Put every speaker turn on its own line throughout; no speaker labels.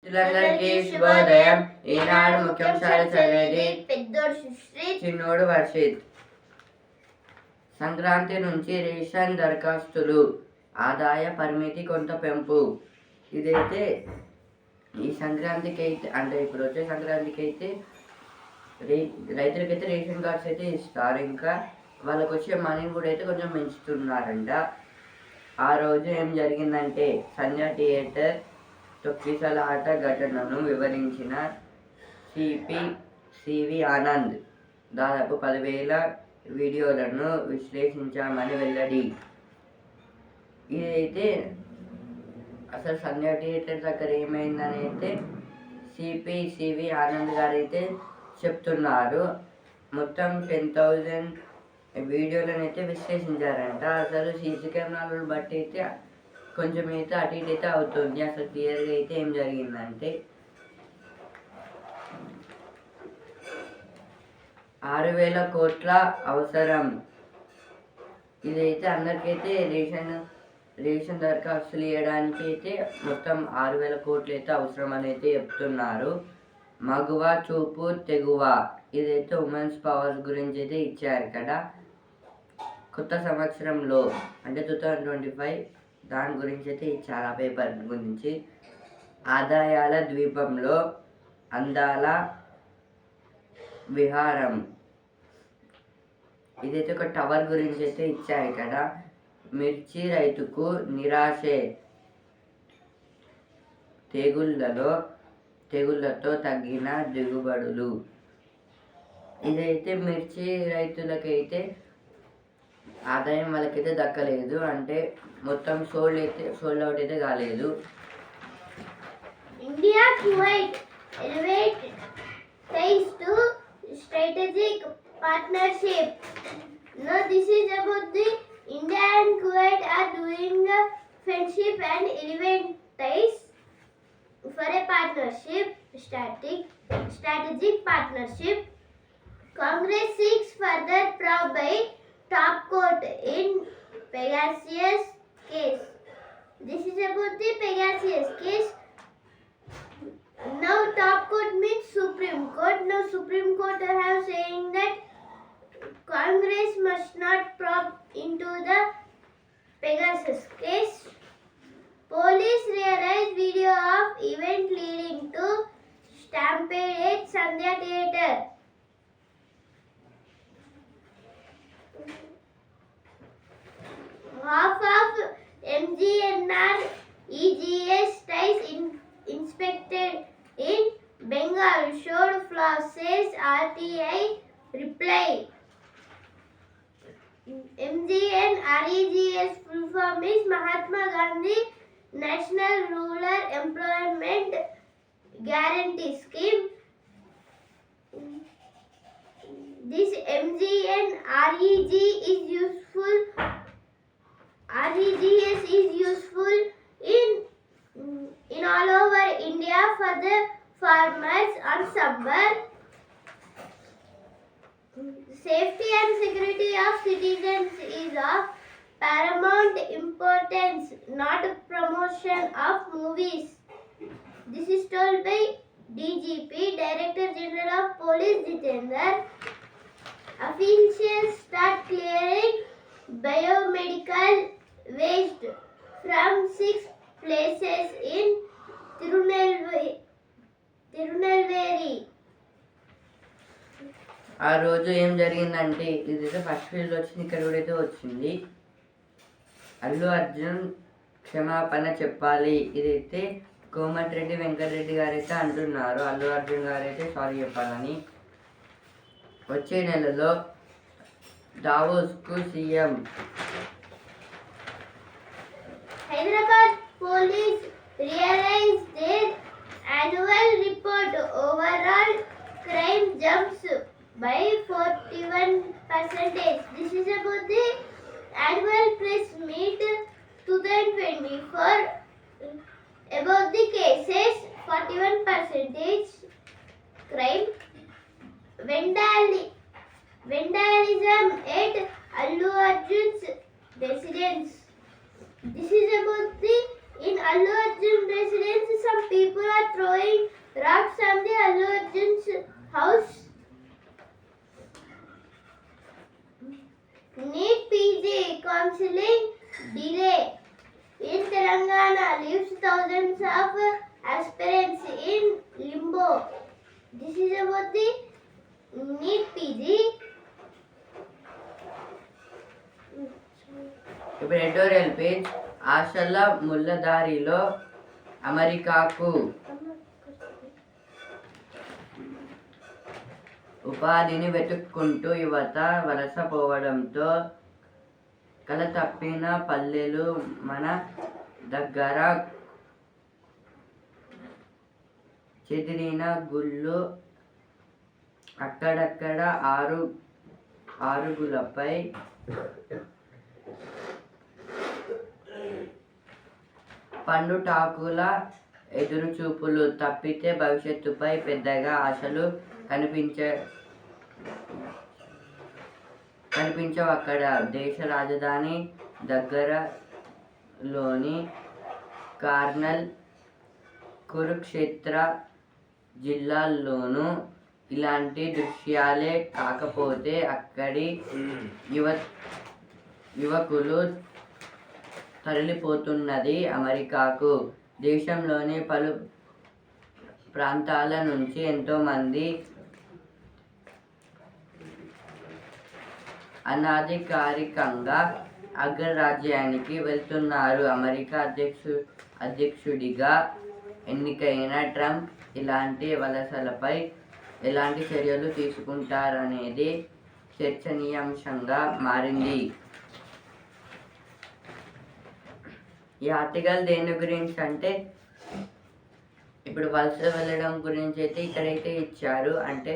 పిల్లలందరికీ శుభోదయం. ఈనాడు ముఖ్యాంశాలు చదివేది పెద్దోడు సుశ్రీత్, చిన్నోడు వర్షిత్. సంక్రాంతి నుంచి రేషన్ దరఖాస్తులు ఆదాయ పరిమితి కొంత పెంపు. ఇదైతే ఈ సంక్రాంతికి అయితే అంటే ఇప్పుడు వచ్చే సంక్రాంతికి అయితే రైతులకైతే రేషన్ కార్డ్స్ అయితే ఇస్తారు. ఇంకా వాళ్ళకి వచ్చే మనీని కూడా అయితే కొంచెం పెంచుతున్నారంట. ఆ రోజు ఏం జరిగిందంటే సంధ్య థియేటర్ తొక్కిసల ఆట ఘటనను వివరించిన సివి ఆనంద్ దాదాపు 10,000 వీడియోలను విశ్లేషించామని వెల్లడి. ఇదైతే అసలు సంధ్య థియేటర్ దగ్గర ఏమైందని అయితే సివి ఆనంద్ గారు అయితే చెప్తున్నారు. మొత్తం 10,000 వీడియోలను అయితే విశ్లేషించారంట. అసలు సీసీ కెమెరాలను బట్టి అయితే కొంచెం అయితే అటు ఇటు అయితే అవుతుంది. అసలు క్లియర్గా అయితే ఏం జరిగిందంటే 6,000 కోట్ల అవసరం. ఇదైతే అందరికైతే రేషన్ దరఖాస్తులు ఇవ్వడానికి అయితే మొత్తం 6,000 కోట్లు అయితే అవసరం అని అయితే చెప్తున్నారు. మగువ చూపు తెగువ ఇదైతే ఉమెన్స్ పవర్స్ గురించి అయితే ఇచ్చారు కదా. కొత్త సంవత్సరంలో అంటే 2025 దాని గురించి అయితే ఇచ్చారు. ఆ పేపర్ గురించి ఆదాయాల ద్వీపంలో అందాల విహారం ఇదైతే ఒక టవర్ గురించి అయితే ఇచ్చారు కదా. మిర్చి రైతుకు నిరాశే, తెగుళ్ళతో తగ్గిన దిగుబడులు. ఇదైతే మిర్చి రైతులకైతే ఆదాయం వాళ్ళకైతే దక్కలేదు. అంటే మొత్తం సోల్డ్ అవుట్ అయితే కాలేదు.
India Kuwait elevate ties to strategic partnership. Now this is about the India and Kuwait are doing a friendship and elevate ties for a partnership, strategic partnership. Congress seeks further probe by top court in Pegasus case. This is about the Pegasus case. Now top court means Supreme Court. Now Supreme Court have saying that Congress must not probe into the Pegasus case. Police realized video of event leading to stampede at Sandhya Theatre. Half of MGNR EGS ties inspected in Bengal showed flaws, says RTI reply. MGNREGS full form is Mahatma Gandhi National Rural Employment Guarantee Scheme. This MGNREG is useful. REGS is useful in all over India for the farmers on summer. Safety and security of citizens is of paramount importance, not promotion of movies. This is told by DGP, Director General of Police Jitendra. Officials start clearing biomedical waste from 6 places in Tirunelveli.
ఆ రోజు ఏం జరిగిందంటే ఇదైతే first field వచ్చింది, ఇక్కడ కూడా అయితే వచ్చింది. అల్లు అర్జున్ క్షమాపణ చెప్పాలి. ఇదైతే కోమటిరెడ్డి వెంకటరెడ్డి గారు అయితే అంటున్నారు. అల్లు అర్జున్ గారు అయితే సారీ చెప్పాలని. వచ్చే నెలలో దావోస్కు CM.
Hyderabad police realized their annual report overall crime jumps by 41%. This is about the annual press meet 2024. About the cases, 41% crime. Vandalism at Allu Arjun's residence. This is about the in Allu Arjun residence. Some people
editorial page. ఆశల ముళ్ళదారిలో అమెరికాకు ఉపాధిని వెతుక్కుంటూ యువత వలసపోవడంతో కల తప్పిన పల్లెలు మన దగ్గర చెదిరిన గుళ్ళు అక్కడక్కడ ఆరుగులపై పండుటాకుల ఎదురుచూపులు తప్పితే భవిష్యత్తుపై పెద్దగా ఆశలు కనిపించవు అక్కడ. దేశ రాజధాని దగ్గరలోని కార్నల్, కురుక్షేత్ర జిల్లాల్లోనూ ఇలాంటి దృశ్యాలే. కాకపోతే అక్కడి యువకులు తరలిపోతున్నది అమెరికాకు. దేశంలోని పలు ప్రాంతాల నుంచి ఎంతోమంది అనధికారికంగా అగ్రరాజ్యానికి వెళ్తున్నారు. అమెరికా అధ్యక్షుడిగా ఎన్నికైన ట్రంప్ ఇలాంటి వలసలపై ఎలాంటి చర్యలు తీసుకుంటారనేది చర్చనీయాంశంగా మారింది. ఈ ఆర్టికల్ దేని గురించి అంటే ఇప్పుడు వలస వెళ్ళడం గురించి అయితే ఇక్కడైతే ఇచ్చారు. అంటే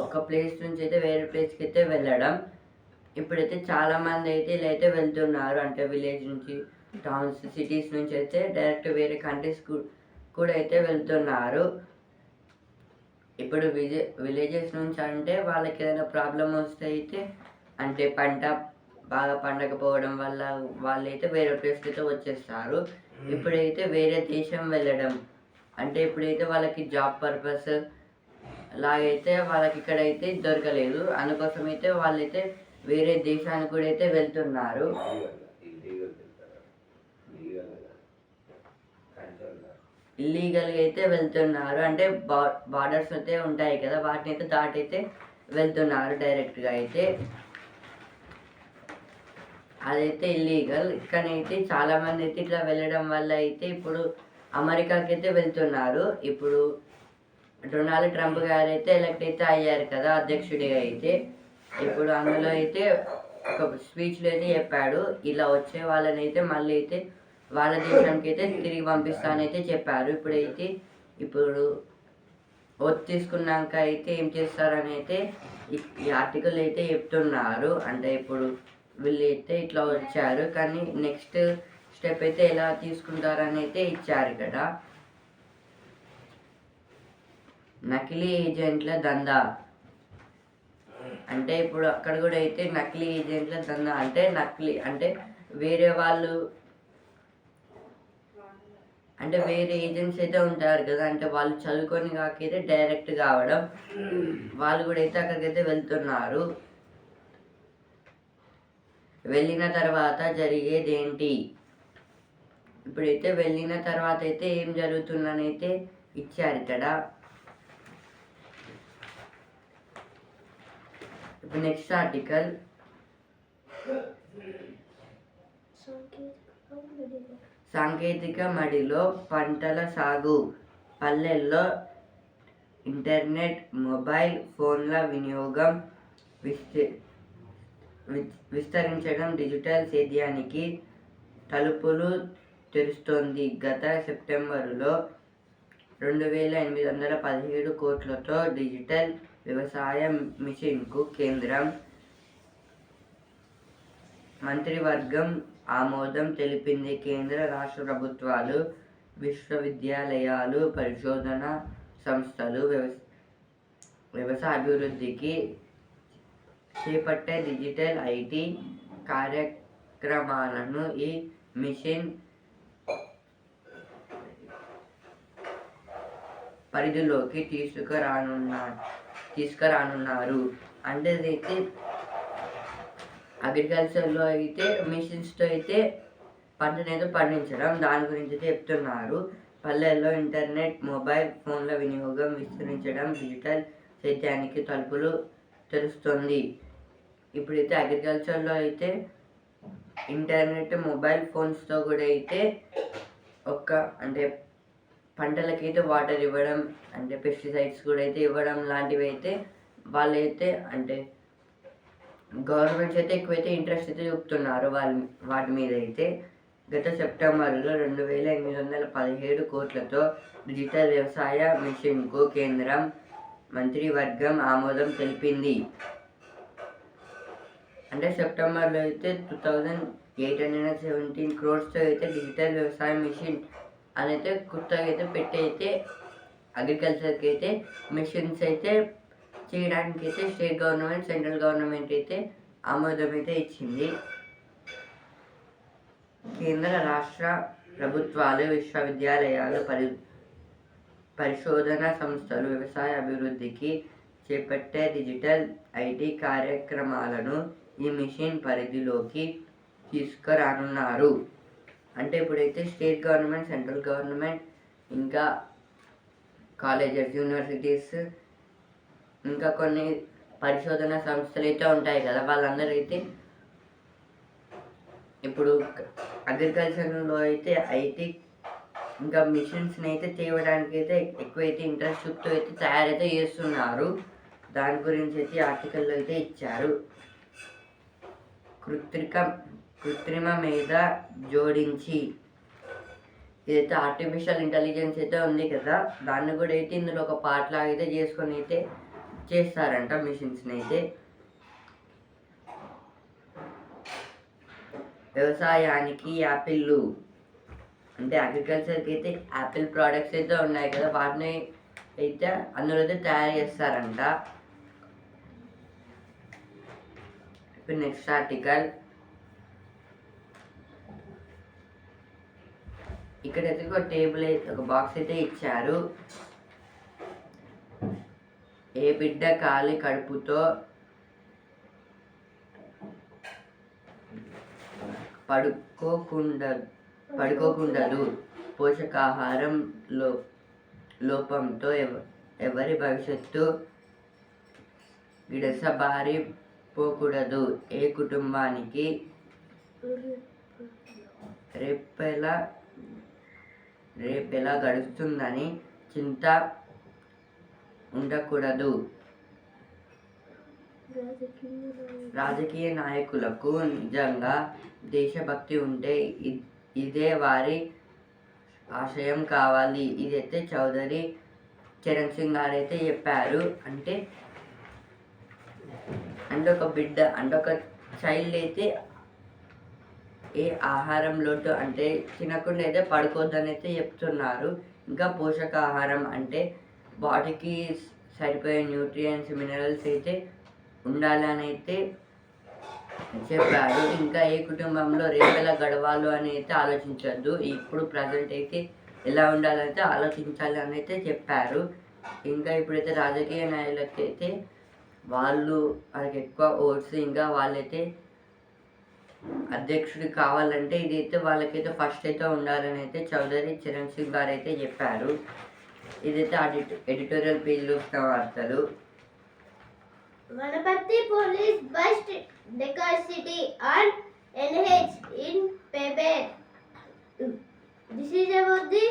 ఒక ప్లేస్ నుంచి అయితే వేరే ప్లేస్కి అయితే వెళ్ళడం. ఇప్పుడైతే చాలామంది అయితే ఇలా అయితే వెళ్తున్నారు. అంటే విలేజ్ నుంచి, టౌన్స్, సిటీస్ నుంచి అయితే డైరెక్ట్ వేరే కంట్రీస్ కూడా అయితే వెళ్తున్నారు. ఇప్పుడు విలేజెస్ నుంచి అంటే వాళ్ళకి ఏదైనా ప్రాబ్లం వస్తే అయితే అంటే పంట బాగా పండకపోవడం వల్ల వాళ్ళైతే వేరే ప్లేస్కి అయితే వచ్చేస్తారు. ఇప్పుడైతే వేరే దేశం వెళ్ళడం అంటే ఇప్పుడైతే వాళ్ళకి జాబ్ పర్పస్ లాగైతే వాళ్ళకి ఇక్కడైతే దొరకలేదు. అందుకోసం అయితే వాళ్ళైతే వేరే దేశానికి కూడా అయితే వెళ్తున్నారు. ఇల్లీగల్గా అయితే వెళ్తున్నారు. అంటే బార్డర్స్ అయితే ఉంటాయి కదా, వాటిని అయితే దాటైతే వెళ్తున్నారు డైరెక్ట్గా అయితే. అదైతే ఇల్లీగల్. ఇక్కడైతే చాలామంది అయితే ఇట్లా వెళ్ళడం వల్ల అయితే ఇప్పుడు అమెరికాకి అయితే వెళ్తున్నారు. ఇప్పుడు డొనాల్డ్ ట్రంప్ గారు అయితే ఎలక్ట్ అయితే అయ్యారు కదా అధ్యక్షుడిగా అయితే. ఇప్పుడు అందులో అయితే ఒక స్పీచ్లో అయితే చెప్పాడు, ఇలా వచ్చే వాళ్ళని అయితే మళ్ళీ అయితే వాళ్ళ దేశానికి అయితే తిరిగి పంపిస్తానైతే చెప్పారు. ఇప్పుడు ఓట్ తీసుకున్నాక అయితే ఏం చేస్తారని అయితే ఈ ఆర్టికల్ అయితే చెప్తున్నారు. అంటే ఇప్పుడు వీళ్ళు అయితే ఇట్లా వచ్చారు, కానీ నెక్స్ట్ స్టెప్ అయితే ఎలా తీసుకుంటారని అయితే ఇచ్చారు ఇక్కడ. నకిలీ ఏజెంట్ల దందా. అంటే ఇప్పుడు అక్కడ కూడా అయితే నకిలీ ఏజెంట్ల దందా అంటే నకిలీ అంటే వేరే వాళ్ళు అంటే వేరే ఏజెంట్స్ అయితే ఉంటారు కదా, అంటే వాళ్ళు చదువుకొని కాకైతే డైరెక్ట్ కావడం, వాళ్ళు కూడా అయితే అక్కడికైతే వెళ్తున్నారు. వెళ్ళిన తర్వాత జరిగేది ఏంటి? ఇప్పుడైతే వెళ్ళిన తర్వాత అయితే ఏం జరుగుతుందని అయితే ఇచ్చారు ఇక్కడ. ఇప్పుడు నెక్స్ట్ ఆర్టికల్, సాంకేతిక మడిలో పంటల సాగు. పల్లెల్లో ఇంటర్నెట్, మొబైల్ ఫోన్ల వినియోగం విస్తరించడం డిజిటల్ సేద్యానికి తలుపులు తెరుస్తోంది. గత సెప్టెంబరులో 2817 కోట్లతో డిజిటల్ వ్యవసాయ మిషన్కు కేంద్రం మంత్రివర్గం ఆమోదం తెలిపింది. కేంద్ర రాష్ట్ర ప్రభుత్వాలు, విశ్వవిద్యాలయాలు, పరిశోధన సంస్థలు వ్యవసాయ అభివృద్ధికి చేపట్టే డిజిటల్ ఐటీ కార్యక్రమాలను ఈ మిషన్ పరిధిలోకి తీసుకురానున్నారు. అంటే అయితే అగ్రికల్చర్లో అయితే మిషన్స్తో అయితే పంటనైతే పండించడం, దాని గురించి అయితే చెప్తున్నారు. పల్లెల్లో ఇంటర్నెట్, మొబైల్ ఫోన్ల వినియోగం విస్తరించడం డిజిటల్ సేద్యానికి తలుపులు తెరుస్తుంది. ఇప్పుడైతే అగ్రికల్చర్లో అయితే ఇంటర్నెట్ మొబైల్ ఫోన్స్తో కూడా అయితే అంటే పంటలకైతే వాటర్ ఇవ్వడం, అంటే పెస్టిసైడ్స్ కూడా అయితే ఇవ్వడం లాంటివి అయితే వాళ్ళైతే అంటే గవర్నమెంట్స్ అయితే ఎక్కువైతే ఇంట్రెస్ట్ అయితే చూపుతున్నారు వాటి మీద అయితే. గత సెప్టెంబర్లో 2,817 కోట్లతో డిజిటల్ వ్యవసాయ మిషన్కు కేంద్రం మంత్రివర్గం ఆమోదం తెలిపింది. అంటే సెప్టెంబర్లో అయితే 2,817 crores అయితే డిజిటల్ వ్యవసాయ మిషన్ అని అయితే కొత్తగా అయితే పెట్టి అయితే అగ్రికల్చర్కి అయితే మిషన్స్ అయితే చేయడానికి అయితే స్టేట్ గవర్నమెంట్, సెంట్రల్ గవర్నమెంట్ అయితే ఆమోదం అయితే ఇచ్చింది. కేంద్ర రాష్ట్ర ప్రభుత్వాలు, విశ్వవిద్యాలయాలు, పరిశోధన సంస్థలు వ్యవసాయ అభివృద్ధికి చేపట్టే డిజిటల్ ఐటీ కార్యక్రమాలను ఈ మిషన్ పరిధిలోకి తీసుకురానున్నారు. అంటే ఇప్పుడైతే స్టేట్ గవర్నమెంట్, సెంట్రల్ గవర్నమెంట్, ఇంకా కాలేజెస్, యూనివర్సిటీస్, ఇంకా కొన్ని పరిశోధన సంస్థలు అయితే ఉంటాయి కదా, వాళ్ళందరూ అయితే ఇప్పుడు అగ్రికల్చర్లో అయితే ఐటీ ఇంకా మిషన్స్ని అయితే తేవడానికి అయితే ఎక్కువైతే ఇంట్రెస్ట్ చూపుతూ అయితే తయారైతే చేస్తున్నారు. దాని గురించి అయితే ఆర్టికల్లో అయితే ఇచ్చారు. కృత్రిమ మీద జోడించి ఇదైతే ఆర్టిఫిషియల్ ఇంటెలిజెన్స్ అయితే ఉంది కదా, దాన్ని కూడా అయితే ఇందులో ఒక పార్ట్ లాగా అయితే చేసుకొని అయితే చేస్తారంట మిషన్స్ని అయితే. వ్యవసాయానికి యాపిల్లు, అంటే అగ్రికల్చర్కి అయితే యాపిల్ ప్రోడక్ట్స్ అయితే ఉన్నాయి కదా, వాటిని అయితే అందులో అయితే తయారు చేస్తారంట. ఇప్పుడు నెక్స్ట్ ఆర్టికల్. ఇక్కడైతే ఒక టేబుల్ అయితే, ఒక బాక్స్ అయితే ఇచ్చారు. ఏ బిడ్డ ఖాళీ కడుపుతో పడుకోకుండదు, పోషకాహారం లోపంతో ఎవరి భవిష్యత్తు గిడసబారి పోకూడదు, ఏ కుటుంబానికి రేపెలా గడుస్తుందని చింత ఉండకూడదు. రాజకీయ నాయకులకు నిజంగా దేశభక్తి ఉంటే ఇదే వారి ఆశయం కావాలి. ఇదైతే చౌదరి చరణ్ సింగ్ గారు అయితే చెప్పారు. అంటే ఒక చైల్డ్ అయితే ఏ ఆహారం లోటు అంటే తినకుండా అయితే పడుకోవద్దని అయితే చెప్తున్నారు. ఇంకా పోషకాహారం అంటే బాడీకి సరిపోయే న్యూట్రియంట్స్, మినరల్స్ అయితే ఉండాలని అయితే చెప్పారు. ఇంకా ఏ కుటుంబంలో రేపెలా గడవాలో అని అయితే ఆలోచించద్దు, ఇప్పుడు ప్రజెంట్ అయితే ఎలా ఉండాలంటే ఆలోచించాలి అని అయితే చెప్పారు. ఇంకా ఇప్పుడైతే రాజకీయ నాయకులకైతే వాళ్ళకి ఎక్కువ ఓట్స్, ఇంకా వాళ్ళైతే అధ్యక్షుడు కావాలంటే ఇదైతే వాళ్ళకైతే ఫస్ట్ అయితే ఉండాలని అయితే చౌదరి చరణ్ సింగ్ గారు అయితే చెప్పారు. ఇదైతే ఎడిటోరియల్ పేజ్లో వస్తున్న వార్తలు.
Vanapati police bust Decacity on NH in Pebe. This is about the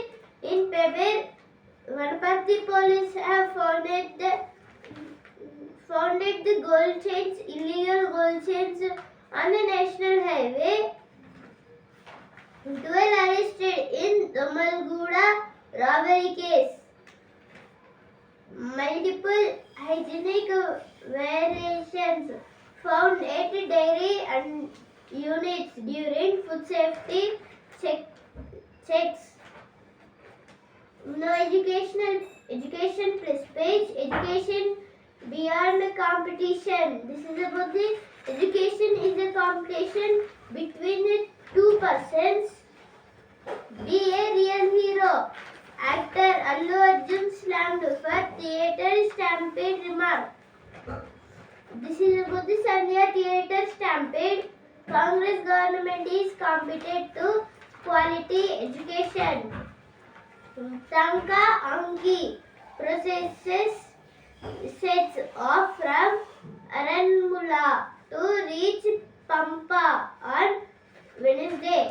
in Pebe. Vanapati police have founded the gold chains, illegal gold chains on the national highway. 12 arrested in Domalgooda robbery case. Multiple hygienic variations found at dairy and units during food safety checks. No education plus page, education beyond competition. This is about the education is a competition between the two persons. Be a real hero. Actor Allu Arjun slammed for theatre stampede remark. This is about the Sandhya theatre stampede. Congress government is committed to quality education. Tanka Anki processes sets off from Aranmula to reach Pampa on Wednesday.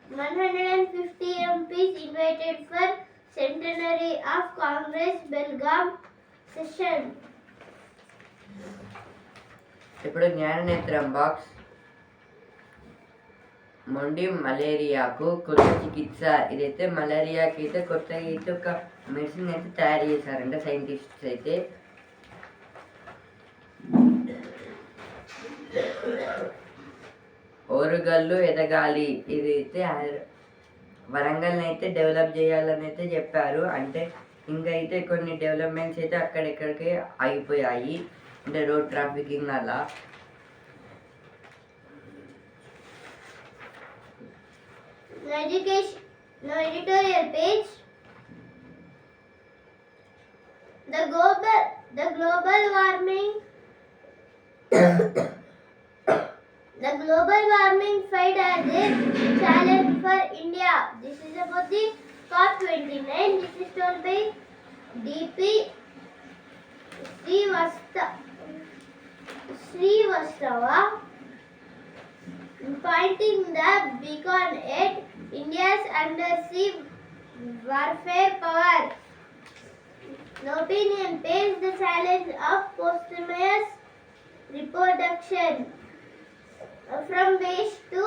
150 MPs invited for centenary of Congress Belgaum session.
ఇప్పుడు జ్ఞాననేత్రం box. మొండి మలేరియాకు కొత్త చికిత్స. ఇదైతే మలేరియాకి అయితే కొత్తగా అయితే ఒక medicine అయితే తయారు చేశారంట సైంటిస్ట్స్ అయితే. ఓరుగల్లు ఎదగాలి. ఇదైతే వరంగల్ని అయితే డెవలప్ చేయాలని అయితే చెప్పారు. అంటే ఇంకా అయితే కొన్ని డెవలప్మెంట్స్ అయితే అక్కడెక్కడికి ఆగిపోయాయి, అంటే రోడ్ ట్రాఫికింగ్ అలా.
No editorial page. The global warming the global warming fight as a challenge for India. This is about the COP29. This is told by DP Srivastava, pointing the beacon at India's undersea warfare power. No opinion pays the challenge of posthumous reproduction. From waste to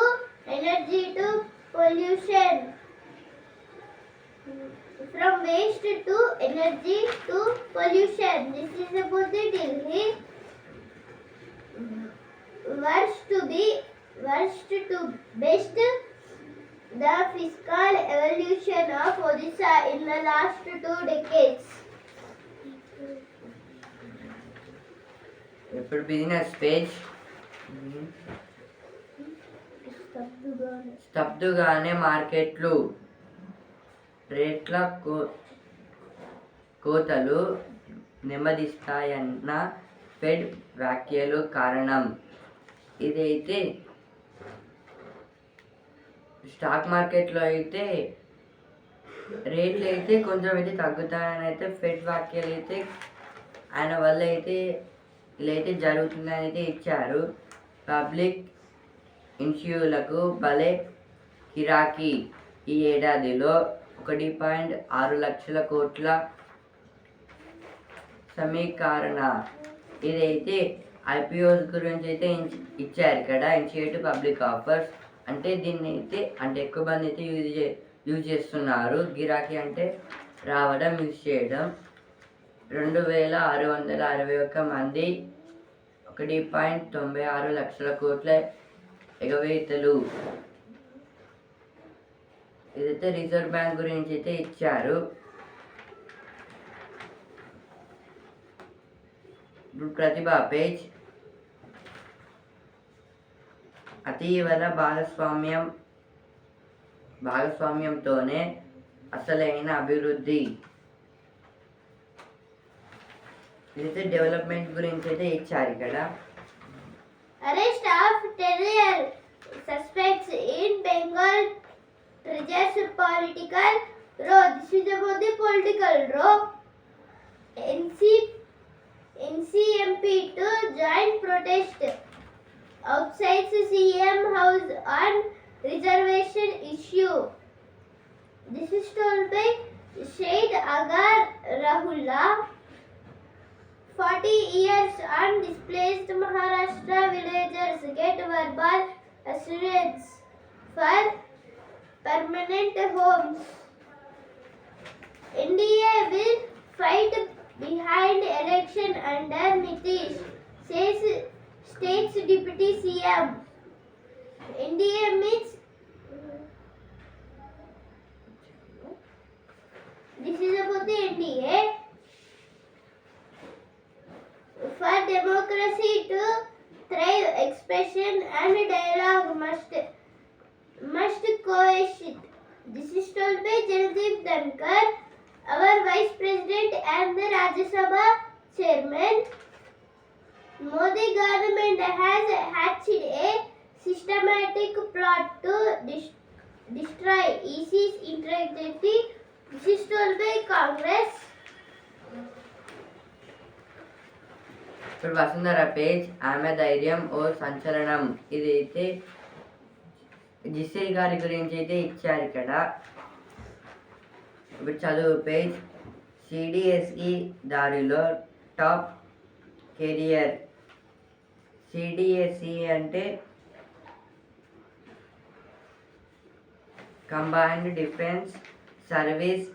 energy to pollution. From waste to energy to pollution. This is about the Delhi. Worst to best. The fiscal evolution of Odisha in the last 2 decades.
ఇప్పుడు business page. స్తబ్దుగానే మార్కెట్లు. రేట్ల కోతలు నెమ్మదిస్తాయన్న fed వ్యాఖ్యలు కారణం. ఇదైతే stock మార్కెట్లో అయితే రేట్లు అయితే కొంచెం అయితే తగ్గుతాయని అయితే ఫెడ్ వ్యాఖ్యలు అయితే ఆయన వల్ల అయితే ఇలా అయితే జరుగుతుందని అయితే ఇచ్చారు. పబ్లిక్ ఇన్స్యూలకు భలే గిరాకీ. ఈ ఏడాదిలో 1.6 లక్షల కోట్ల సమీకరణ. ఇదైతే ఐపీఓస్ గురించి అయితే ఇచ్చారు ఇక్కడ. ఇనిషియేటివ్ పబ్లిక్ ఆఫర్స్ అంటే దీన్ని అయితే అంటే ఎక్కువ మంది అయితే యూజ్ చేస్తున్నారు. గిరాకీ అంటే రావడం, యూజ్ చేయడం. 2661 మంది 1.96 లక్షల కోట్ల ఎగవేతలు. ఇదైతే రిజర్వ్ బ్యాంక్ గురించి అయితే ఇచ్చారు. ప్రతిభ పేజ్. అతీవల భాగస్వామ్యంతోనే అసలైన అభివృద్ధి. ఇదైతే డెవలప్మెంట్ గురించి అయితే ఇచ్చారు ఇక్కడ.
Arrest of terror suspects in Bengal triggers political row. This is about the political row. NCMP to join protest outside CM house on reservation issue. This is told by Shahid Agar Rahullah. 40 years on displaced Maharashtra villagers get verbal assurance for permanent homes. NDA will fight behind election under Nitish, says State's Deputy CM. NDA means this is about the NDA. For democracy to thrive, expression and dialogue must coexist. This is told by Jagdeep Dhankar, our Vice President and the Rajya Sabha Chairman. Modi government has hatched a systematic plot to destroy EC's integrity. This is told by Congress.
ఇప్పుడు Vasundhara page ఆమె ధైర్యం ఓ సంచలనం. ఇదైతే జిసిల్ గారి గురించి అయితే ఇచ్చారు ఇక్కడ. ఇప్పుడు చదువు పేజ్ సిడిఎస్ఈ దారిలో టాప్ కెరియర్. సిడిఎస్ఈ అంటే కంబైన్డ్ డిఫెన్స్ సర్వీస్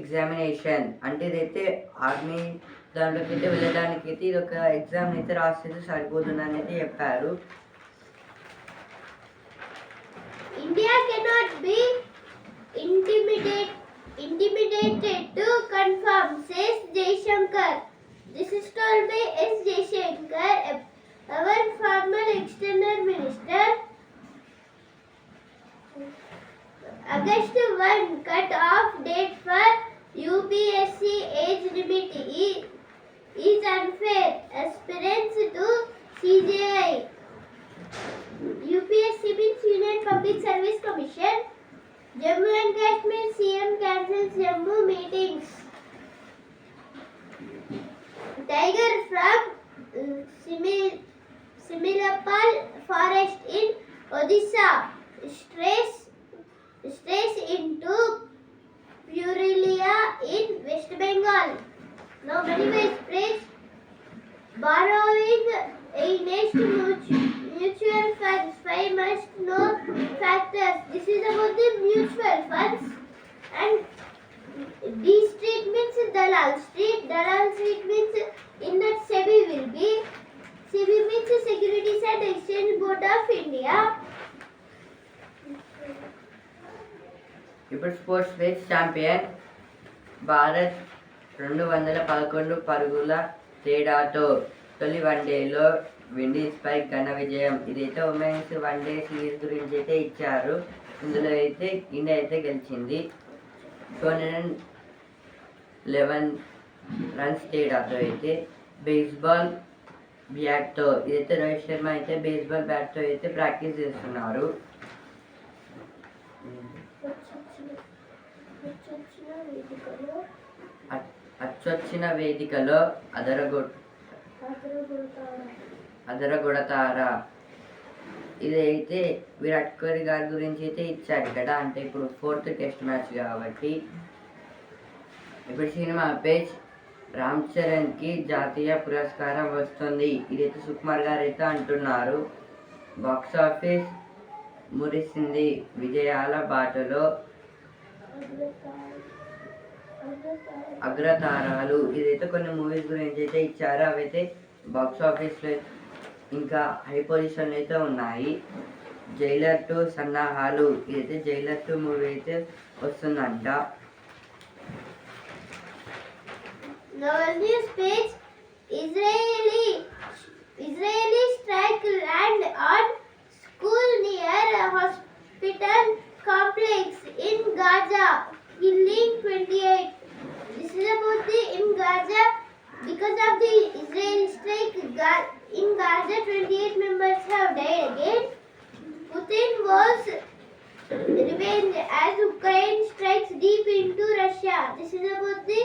ఎగ్జామినేషన్. అంటే ఇదైతే ఆర్మీ దాంట్లోకి అయితే వెళ్ళడానికి అయితే ఇది ఒక ఎగ్జామ్ అయితే రాస్తే సరిపోతుందని అయితే చెప్పారు.
India cannot be intimidated to confirm, says Jaishankar. This is told by S. Jaishankar, our former external minister. August 1 cut-off date for UPSC age limit is unfair. Aspirants to CJI. UPSC means Union Public Service Commission. Jammu and Kashmir CM cancels Jammu meetings. Tiger from Similapal forest in Odisha strays into Purulia in West Bengal. Now many ways praise borrowing against mutual funds. 5 must know factors. This is about the mutual funds. And D street means Dalal Street. Dalal Street means in that SEBI will be. SEBI means Securities and Exchange Board of India.
ఇప్పుడు sports page champion Bharat 211 పరుగుల తేడాతో తొలి వన్డేలో విండీస్పై ఘన విజయం. ఇదైతే women's one day series గురించి అయితే ఇచ్చారు. ఇందులో అయితే ఇండియా అయితే గెలిచింది 211 రన్స్ తేడాతో. అయితే బేస్బాల్ బ్యాట్తో ఇదైతే రోహిత్ శర్మ అయితే బేస్బాల్ బ్యాట్తో అయితే ప్రాక్టీస్ చేస్తున్నారు. అచ్చొచ్చిన వేదికలో అదరగొడతారా. ఇదైతే విరాట్ కోహ్లీ గారి గురించి అయితే ఇచ్చాడు ఇక్కడ. అంటే ఇప్పుడు 4th టెస్ట్ మ్యాచ్ కాబట్టి. ఇప్పుడు సినిమా పేజ్ రామ్ చరణ్కి జాతీయ పురస్కారం వస్తుంది. ఇదైతే సుకుమార్ గారు అయితే అంటున్నారు. బాక్స్ ఆఫీస్ మురిసింది విజయాల బాటలో అగ్రతారాలు. ఇదైతే కొన్ని మూవీస్ గురించి అయితే ఇచ్చారు. అవైతే బాక్స్ ఆఫీస్లో ఇంకా హై పొజిషన్లో అయితే ఉన్నాయి. జైలర్ 2 సన్నాహాలు. ఇదైతే జైలర్ 2 మూవీ అయితే వస్తుందంట.
Now news page Israeli strike land on school near a hospital complex in Gaza, killing 28. This is about the in Gaza. Because of the Israeli strike in Gaza, 28 members have died again. Putin was revenge as Ukraine strikes deep into Russia. This is about the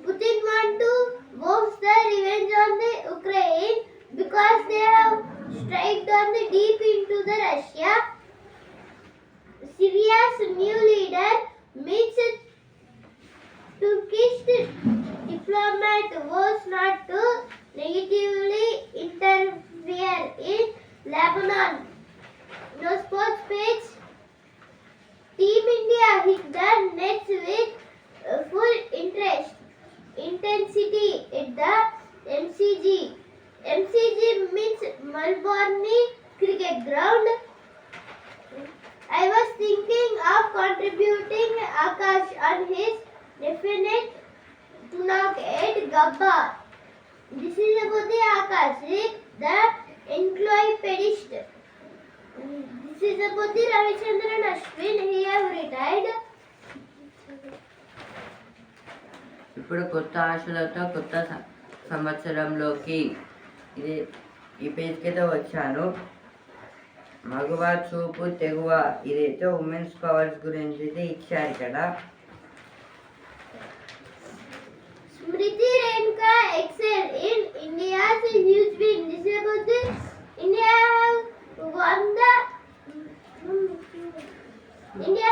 Putin want to boast the revenge on the Ukraine because they have struck on the deep into the Russia. Syria's new leader meets Turkish diplomat was not to negatively interfere in Lebanon. No sports page. Team India hit the nets with full intensity at the MCG. MCG means Melbourne Cricket Ground. I was thinking of contributing Akash on his definite to knock at Gabba. This is about the Akash, the encyclopedist. This is about the Ravichandran Ashwin. He have retired.
ఇప్పుడు కొత్త ఆశలతో కొత్త సంవత్సరంలోకి ఇది ఈ పేజ్కి అయితే వచ్చాను. మగవ చూపు తెగువ. ఇదైతే ఉమెన్స్ పవర్స్ గురించి అయితే ఇచ్చారు ఇక్కడ.
Smriti Renuka excelled in a huge win. This is about the India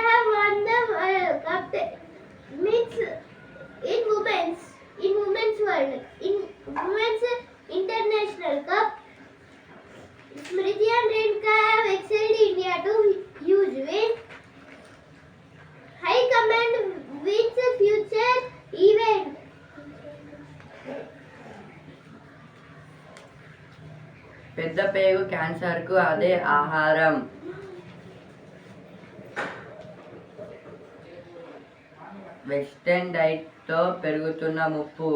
have won the World Cup. Means in women's world, in women's international cup. Smriti and Renuka have excelled India to huge win. High Command wins a future event.
పెద్ద పేగు క్యాన్సర్కు అదే ఆహారం. Western డైట్తో పెరుగుతున్న ముప్పు.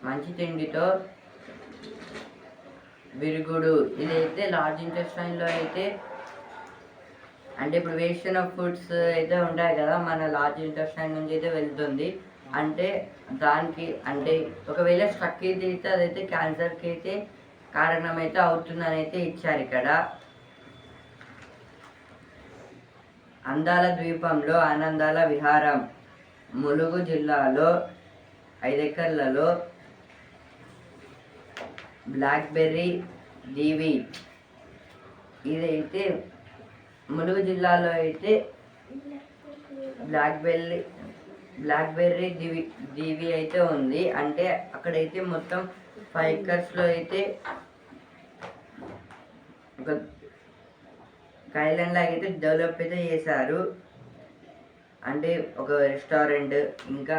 మంచి తిండితో విరుగుడు. ఇదైతే large ఇంటెస్టైన్లో అయితే అంటే ఇప్పుడు వేస్టర్న్ ఆఫ్ ఫుడ్స్ అయితే ఉంటాయి కదా, మన లార్జ్ ఇంటెస్టైన్ నుంచి అయితే వెళ్తుంది. అంటే దానికి అంటే ఒకవేళ స్ట్రక్ అయితే అదైతే క్యాన్సర్కి అయితే కారణమైతే అవుతుందని అయితే ఇచ్చారు ఇక్కడ. అందాల ద్వీపంలో ఆనందాల విహారం. ములుగు జిల్లాలో 5 ఎకర్లలో బ్లాక్బెర్రీ దీవి. ఇదైతే ములుగు జిల్లాలో అయితే బ్లాక్బెర్రీ దీవి అయితే ఉంది. అంటే అక్కడైతే మొత్తం 5 ఎకర్స్లో అయితే ఒక ఐలాండ్ లాగా అయితే డెవలప్ అయితే చేశారు. అంటే ఒక రెస్టారెంట్, ఇంకా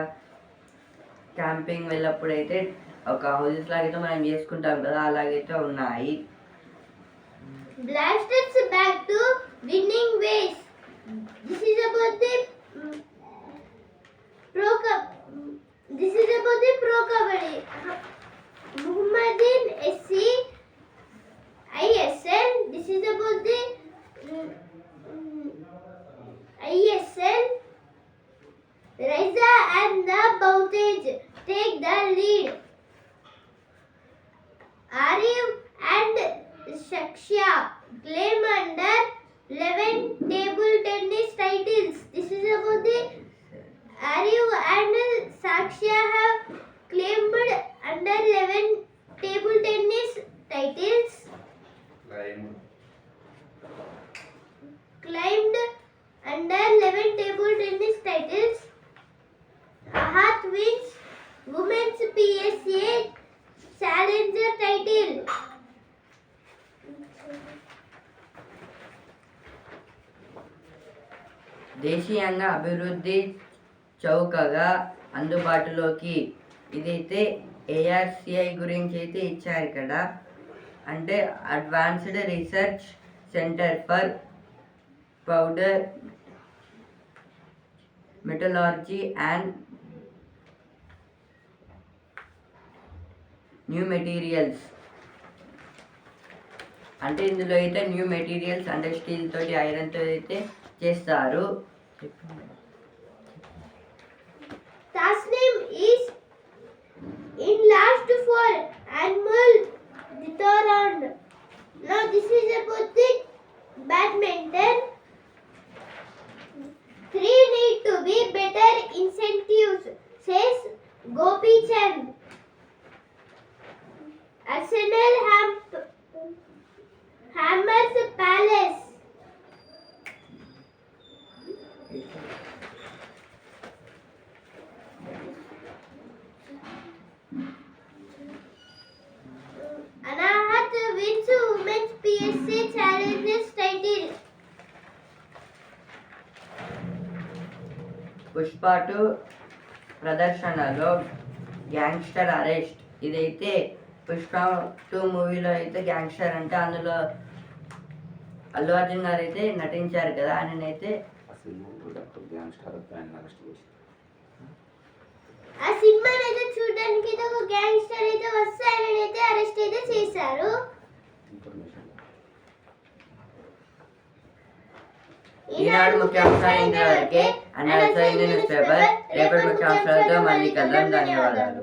క్యాంపింగ్ వెళ్ళినప్పుడు అయితే ఒక హౌసెస్ లాగైతే మనం చేసుకుంటాం కదా, అలాగైతే ఉన్నాయి.
Blasters back to winning ways. This is about the Pro Cup. This is about the Pro Kabaddi. Muhammadin SC ISL. This is about the ISL. Raisa and the Boutage take the lead. Arif and Shakshya claim under 11 table tennis titles. This is about the Arif and Shakshya have claimed under 11 table tennis titles. Climbed under 11 table tennis titles. Ahat wins Women's PSA Challenger title.
దేశీయంగా అభివృద్ధి చౌకగా అందుబాటులోకి. ఇదైతే ARCI గురించి అయితే ఇచ్చారు ఇక్కడ. అంటే advanced research centre for powder metallurgy and new materials. అంటే ఇందులో అయితే న్యూ మెటీరియల్స్ అంటే స్టీల్ తోటి, ఐరన్ తో అయితే చేస్తారు.
Tasnim is in last for annual round. Now this is about the badminton. 3 need to be better incentives, says Gopi Chand. Arsenal hammers Palace. Anahat wins Women's PSA Challengers title.
Pushpa 2 ప్రదర్శనలో gangster arrest. ఇదైతే పుష్ప 2 మూవీలో అయితే gangster అంటే అందులో అల్లు అర్జున్ గారు అయితే నటించారు కదా, ఆయనైతే
ఆ సినిమా అయితే చూడడానికి ఒక గ్యాంగ్స్టర్ అయితే వస్తే ఆయనైతే అరెస్ట్ అయితే చేశారు.
ఈనాడు ముఖ్యాంశాలు ఇంతవరకే. అన్నసైన న్యూస్ పేపర్ రేపటి ముఖ్యాంశాలతో మళ్ళీ కలుద్దాం. ధన్యవాదాలు.